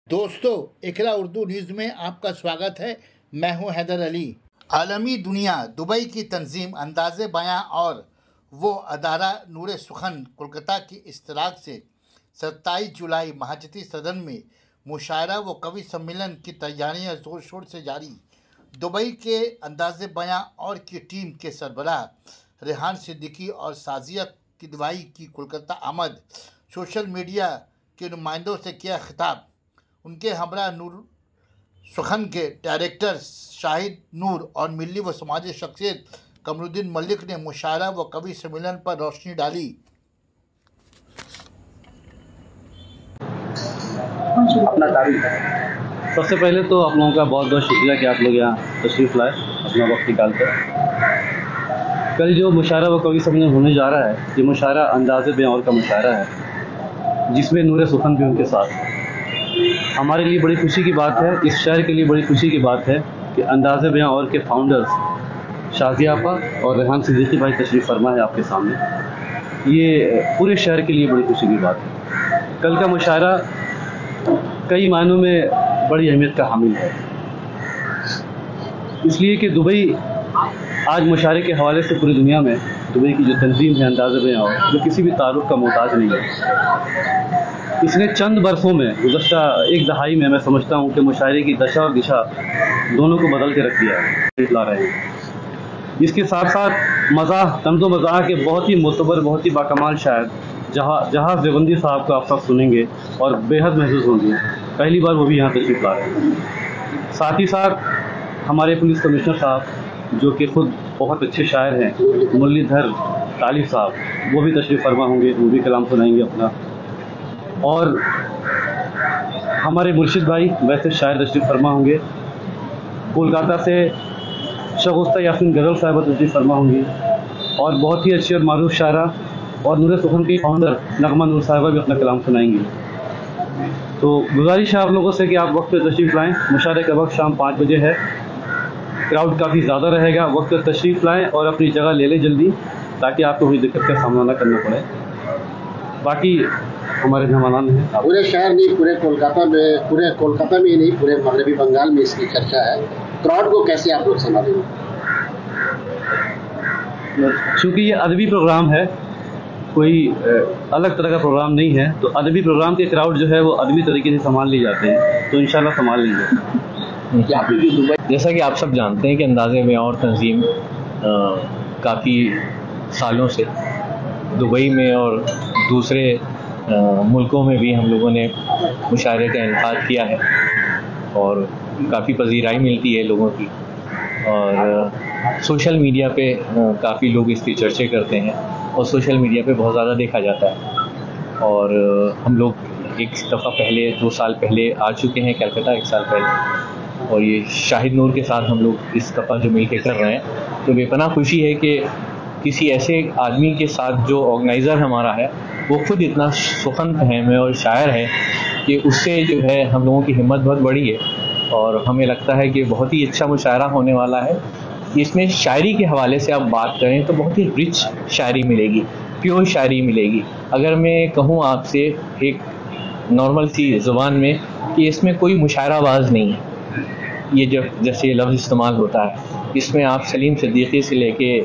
दोस्तों, इकरा उर्दू न्यूज़ में आपका स्वागत है। मैं हूं हैदर अली। आलमी दुनिया दुबई की तंजीम अंदाज़े बयां और वो अदारा नूर सुखन कोलकाता की इश्तराक से 27 जुलाई महाजती सदन में मुशायरा व कवि सम्मेलन की तैयारियां ज़ोर शोर से जारी। दुबई के अंदाज़े बयां और की टीम के सरबराह रेहान सिद्दीकी और साजिया किदवाई की कोलकाता आमद, सोशल मीडिया के नुमाइंदों से किया खिताब। उनके हमरा नूर सुखन के डायरेक्टर शाहिद नूर और मिली व समाजी शख्सियत कमरुद्दीन मलिक ने मुशायरा व कवि सम्मेलन पर रोशनी डाली। सबसे पहले तो आप लोगों का बहुत बहुत शुक्रिया कि आप लोग यहाँ तशरीफ़ लाए, अपना वक्त निकाल कर। कल जो मुशायरा व कवि सम्मेलन होने जा रहा है, ये मुशायरा अंदाज़े बयां और का मुशायरा है, जिसमें नूर सुखन भी उनके साथ। हमारे लिए बड़ी खुशी की बात है, इस शहर के लिए बड़ी खुशी की बात है कि अंदाज़े बयां और के फाउंडर्स शाजिया आपा और रेहान सिद्दीकी भाई तशरीफ़ फरमा है आपके सामने। ये पूरे शहर के लिए बड़ी खुशी की बात है। कल का मुशायरा कई मायनों में बड़ी अहमियत का हामिल है, इसलिए कि दुबई आज मुशायरे के हवाले से पूरी दुनिया में दुबई की जो तंजीम है अंदाज़े बयां और, जो किसी भी तारुफ का मोहताज नहीं है। इसने चंद बरसों में, गुज़श्ता एक दहाई में, मैं समझता हूँ कि मुशायरे की दशा और दिशा दोनों को बदल के रख दिया है, ला रहे हैं। इसके साथ साथ मज़ाह, तंज़ो मज़ाह के बहुत ही मोतबर, बहुत ही बाकमाल शायर जहाज़ देवबंदी साहब का आप सब सुनेंगे और बेहद महसूस होंगे। पहली बार वो भी यहाँ तशरीफ़ ला रहे हैं। साथ ही साथ हमारे पुलिस कमिश्नर साहब, जो कि ख़ुद बहुत अच्छे शायर हैं, मुरलीधर तालिब साहब, वो भी तशरीफ़ फरमा होंगे, वो भी कलाम सुनाएंगे अपना। और हमारे मुर्शिद भाई वैसे शायर तशरीफ़ फरमा होंगे। कोलकाता से शगुफ्ता यासीन गज़ल साहिबा तशरीफ़ फरमा होंगी और बहुत ही अच्छी और मारूफ शायरा और नूर सुखन की फाउंडर नगमा नूर साहिबा भी अपना कलाम सुनाएंगी। तो गुजारिश है आप लोगों से कि आप वक्त पर तशरीफ़ लाएँ। मुशायरे का वक्त शाम 5 बजे है। क्राउड काफ़ी ज़्यादा रहेगा। वक्त पर तशरीफ़ लाएँ और अपनी जगह ले लें जल्दी, ताकि आपको कोई दिक्कत का सामना न करना पड़े। बाकी हमारे मेहमान हैं। पूरे शहर नहीं, पूरे कोलकाता में ही नहीं, पूरे मगरबी बंगाल में इसकी चर्चा है। क्राउड को कैसे आप लोग संभालेंगे? चूँकि ये अदबी प्रोग्राम है, कोई अलग तरह का प्रोग्राम नहीं है, तो अदबी प्रोग्राम के क्राउड जो है वो अदबी तरीके से संभाल ली जाते हैं, तो इंशाल्लाह संभाल लेंगे। जैसा कि आप सब जानते हैं कि अंदाज़े बयां और तंजीम काफ़ी सालों से दुबई में और दूसरे मुल्कों में भी हम लोगों ने मुशायरे का इनेकाद किया है और काफ़ी पजीराई मिलती है लोगों की, और सोशल मीडिया पे काफ़ी लोग इसकी चर्चे करते हैं और सोशल मीडिया पे बहुत ज़्यादा देखा जाता है। और हम लोग एक दफ़ा पहले 2 साल पहले आ चुके हैं कलकत्ता, 1 साल पहले, और ये शाहिद नूर के साथ हम लोग इस दफ़ा जो मिल के कर रहे हैं, तो बेपनाह खुशी है कि किसी ऐसे आदमी के साथ जो ऑर्गेनाइज़र हमारा है वो खुद इतना सुखन फहम है और शायर है कि उससे जो है हम लोगों की हिम्मत बहुत बड़ी है और हमें लगता है कि बहुत ही अच्छा मुशायरा होने वाला है। इसमें शायरी के हवाले से आप बात करें तो बहुत ही रिच शायरी मिलेगी, प्योर शायरी मिलेगी। अगर मैं कहूँ आपसे एक नॉर्मल सी ज़ुबान में कि इसमें कोई मुशायराबाज नहीं है, ये जब जैसे लफ्ज़ इस्तेमाल होता है, इसमें आप सलीम सिद्दीकी से लेके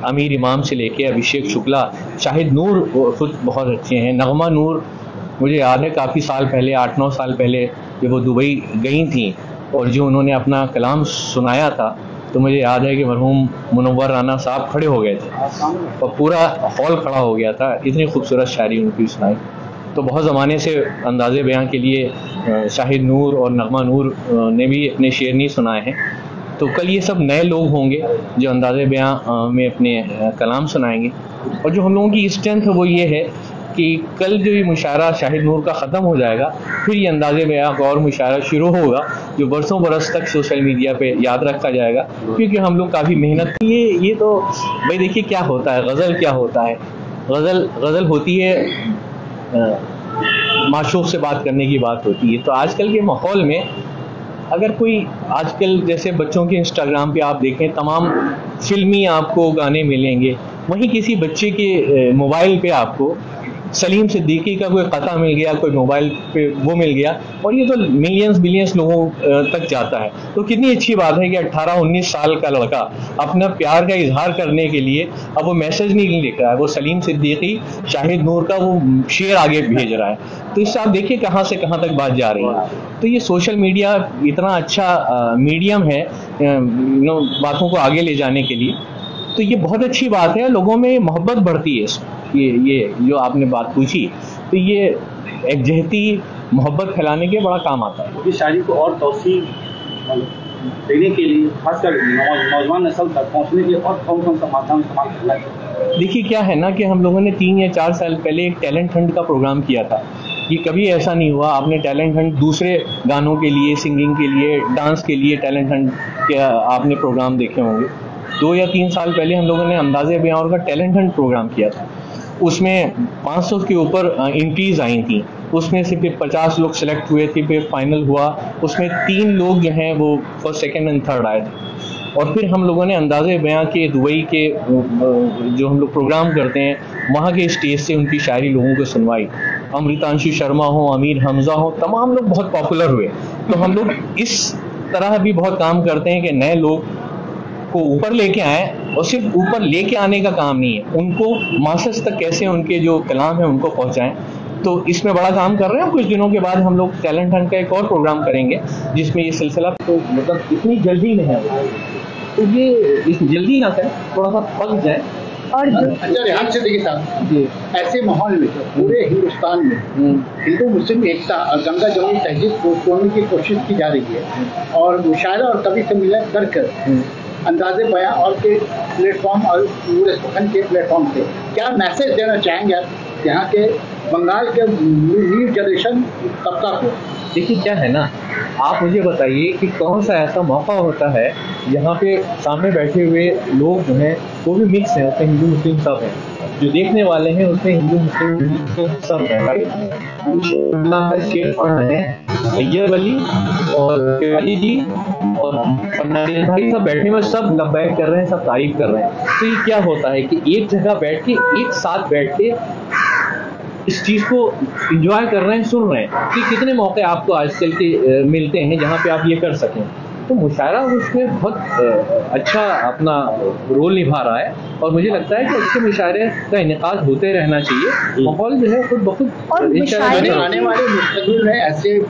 अमीर इमाम से लेके अभिषेक शुक्ला, शाहिद नूर खुद बहुत अच्छे हैं, नगमा नूर, मुझे याद है काफ़ी साल पहले, 8-9 साल पहले जब वो दुबई गई थी और जो उन्होंने अपना कलाम सुनाया था, तो मुझे याद है कि मरहूम मुनव्वर राना साहब खड़े हो गए थे और पूरा हॉल खड़ा हो गया था, इतनी खूबसूरत शायरी उनकी सुनाई। तो बहुत ज़माने से अंदाज़े बयां के लिए शाहिद नूर और नगमा नूर ने भी अपने शेर नहीं सुनाए हैं। तो कल ये सब नए लोग होंगे जो अंदाज़े बयां में अपने कलाम सुनाएंगे। और जो हम लोगों की स्ट्रेंथ है वो ये है कि कल जो ये मुशायरा शाहिद नूर का ख़त्म हो जाएगा, फिर ये अंदाज़े बयां का और मुशायरा शुरू होगा जो बरसों बरस तक सोशल मीडिया पे याद रखा जाएगा, क्योंकि हम लोग काफ़ी मेहनत ये तो भाई देखिए क्या होता है, गज़ल क्या होता है, गज़ल होती है माशूक़ से बात करने की बात होती है। तो आजकल के माहौल में अगर कोई, आजकल जैसे बच्चों के इंस्टाग्राम पे आप देखें तमाम फिल्मी आपको गाने मिलेंगे, वहीं किसी बच्चे के मोबाइल पे आपको सलीम सिद्दीकी का कोई कथा मिल गया, कोई मोबाइल पे वो मिल गया, और ये तो मिलियंस बिलियंस लोगों तक जाता है। तो कितनी अच्छी बात है कि 18-19 साल का लड़का अपना प्यार का इजहार करने के लिए अब वो मैसेज नहीं लिख रहा है, वो सलीम सिद्दीकी शाहिद नूर का वो शेर आगे भेज रहा है। तो इससे आप देखिए कहाँ से कहाँ तक बात जा रही है। तो ये सोशल मीडिया इतना अच्छा मीडियम है बातों को आगे ले जाने के लिए, तो ये बहुत अच्छी बात है, लोगों में मोहब्बत बढ़ती है। ये जो आपने बात पूछी, तो ये एकजहती मोहब्बत फैलाने के बड़ा काम आता है। इस शायरी को और तौसीह देने के लिए, खासकर नौजवान नस्ल तक पहुंचने के लिए और कौन सा माध्यम इस्तेमाल करना चाहिए? देखिए क्या है ना कि हम लोगों ने 3 या 4 साल पहले एक टैलेंट हंट का प्रोग्राम किया था। ये कभी ऐसा नहीं हुआ, आपने टैलेंट हंट दूसरे गानों के लिए, सिंगिंग के लिए, डांस के लिए टैलेंट हंट के आपने प्रोग्राम देखे होंगे। 2 या 3 साल पहले हम लोगों ने अंदाज़े बयां का टैलेंट हंट प्रोग्राम किया था। उसमें 500 के ऊपर एंट्रीज आई थी, उसमें से फिर 50 लोग सेलेक्ट हुए थे, फिर फाइनल हुआ, उसमें 3 लोग जो हैं वो फर्स्ट, सेकंड एंड थर्ड आए थे। और फिर हम लोगों ने अंदाज़े बयां के दुबई के जो हम लोग प्रोग्राम करते हैं वहाँ के स्टेज से उनकी शायरी लोगों को सुनवाई। अमृतांशु शर्मा हो, अमीर हमजा हो, तमाम लोग बहुत पॉपुलर हुए। तो हम लोग इस तरह भी बहुत काम करते हैं कि नए लोग को ऊपर लेके आए, और सिर्फ ऊपर लेके आने का काम नहीं है, उनको मासेस तक कैसे उनके जो कलाम है उनको पहुंचाएं। तो इसमें बड़ा काम कर रहे हैं। कुछ दिनों के बाद हम लोग टैलेंट हंट का एक और प्रोग्राम करेंगे जिसमें ये सिलसिला, तो मतलब इतनी जल्दी में है, तो ये इस जल्दी ना करें, थोड़ा सा पक जाए। और अच्छा रेहान सिद्दीकी साहब, ऐसे माहौल में पूरे हिंदुस्तान में हिंदू मुस्लिम एकता और गंगा जमुनी तहजीब को तोड़ने की कोशिश की जा रही है, और मुशायरा और कवि सम्मेलन कर अंदाजे बयां और के प्लेटफॉर्म और नूरे सुखन के प्लेटफॉर्म पे क्या मैसेज देना चाहेंगे आप यहाँ के बंगाल के न्यू जनरेशन तबका को? देखिए क्या है ना, आप मुझे बताइए कि कौन सा ऐसा मौका होता है जहाँ पे सामने बैठे हुए लोग जो हैं वो भी मिक्स हैं, उसमें हिंदू मुस्लिम सब हैं, जो देखने वाले हैं उसमें हिंदू मुस्लिम सब हैं, अय्यर अली और तिवारी जी और फर्नांडिस भाई सब बैठे में सब लब्बैक कर रहे हैं, सब तारीफ कर रहे हैं। तो ये क्या होता है कि एक जगह बैठ के, एक साथ बैठ के इस चीज़ को एंजॉय कर रहे हैं, सुन रहे हैं कि कितने मौके आपको आजकल के मिलते हैं जहाँ पे आप ये कर सकें। तो मुशायरा उसमें बहुत अच्छा अपना रोल निभा रहा है, और मुझे लगता है कि अच्छे मुशायरे का इनेकाद होते रहना चाहिए। माहौल जो है खुद बखुद और आने वाले मुस्तकबिल में ऐसे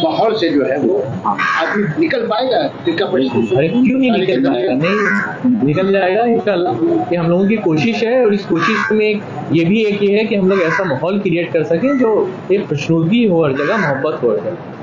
माहौल से जो है वो आदमी निकल पाएगा? अरे क्यों नहीं निकल पाएगा, नहीं निकल जाएगा इंशाल्लाह। ये हम लोगों की कोशिश है, और इस कोशिश में ये भी एक ये है कि हम लोग ऐसा माहौल क्रिएट कर सकें जो एक खुशनुदी हो हर जगह, मोहब्बत हो हर जगह।